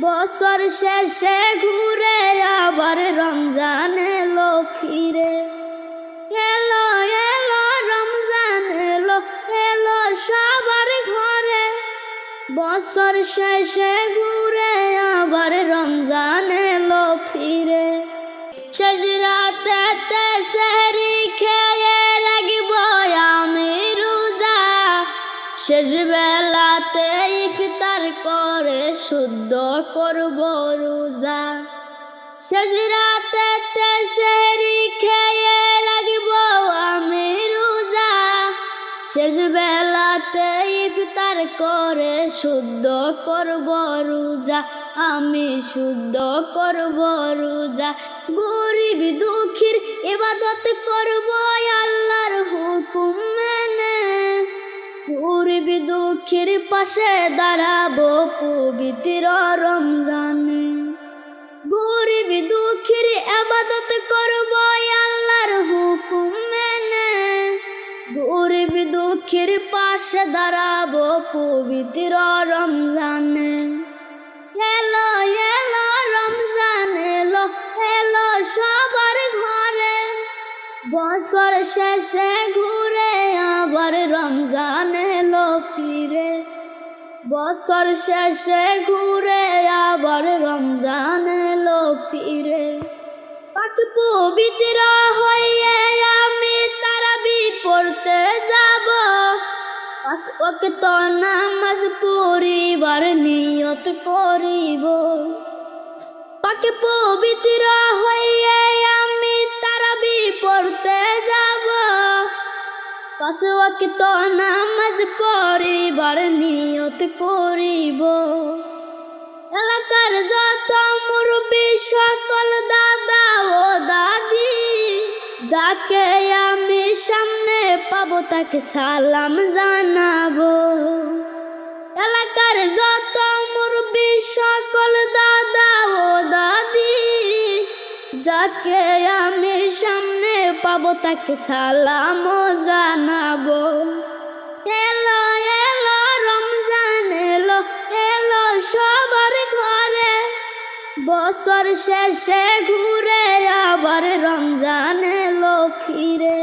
বছর শেষে ঘুরে আবার রমজান এলো ফিরে। এলো এলো রমজান এলো এলো সবার ঘরে। বছর শেষে ঘুরে আবার রমজান এলো ফিরে। শেষ রাতেতে সেহরি খেয়ে রাখব আমি রোজা। শেষ বেলাতে ইফতার করে শুদ্ধ করব রোজা। শেষ রাতেতে সেহরি খেয়ে রাখব আমি রোজা। শেষ বেলাতে ইফতার করে শুদ্ধ করব রোজা। আমি শুদ্ধ করব রোজা। গরিব দুঃখীর ইবাদত করব আল্লাহর হুকুম মেনে। গরিব দুঃখীর পাশে দাঁড়াবো পবিত্র রমজানে। গরিব দুঃখীর ইবাদত করব আল্লাহর হুকুম মেনে। গরিব দুঃখীর পাশে দাঁড়াবো পবিত্র রমজানে। এলো এলো রমজান এলো এলো সবার ঘরে। বছর শেষে ঘুরে আবার রমজান এলো ফিরে। বছর শেষে ঘুরে আবার রমজান এলো ফিরে। পাক পবিত্র হয়ে আমি তারাবি পড়তে যাব। 5 ওয়াক্ত নামাজ পড়িবার নিয়ত করিব। পাক পবিত্র হয়ে আমি তারাবি পড়তে যাব। 5 ওয়াক্ত নামাজ পড়িবার নিয়ত করিব। এলাকার যত মুরব্বি সকল দাদা ও দাদি, যাকে আমি সামনে পাবো তাকে সালাম জানাবো। এলাকার যত মুরব্বি সকল দাদা ও দাদি, যাকে আমি সামনে পাবো তাকে সালাম জানাবো। এলো এলো রমজান এলো এলো সবার ঘরে। বছর শেষে ঘুরে আবার রমজান এলো ফিরে।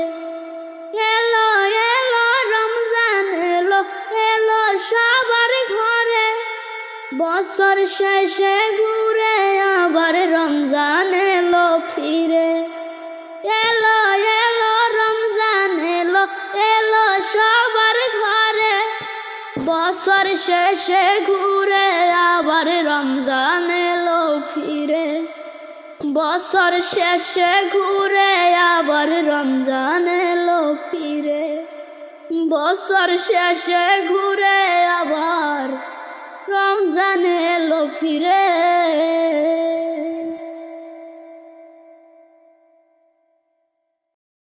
এলো এলো রমজান এলো এলো সবার ঘরে। বছর শেষে ঘুরে আবার রমজান এলো ফিরে। এলো এলো রমজান এলো এলো সবার ঘরে। বছর শেষে ঘুরে আবার রমজান এলো ফিরে। বছর শেষে ঘুরে আবার রমজান এলো ফিরে। বছর শেষে ঘুরে আবার রমজান এলো ফিরে।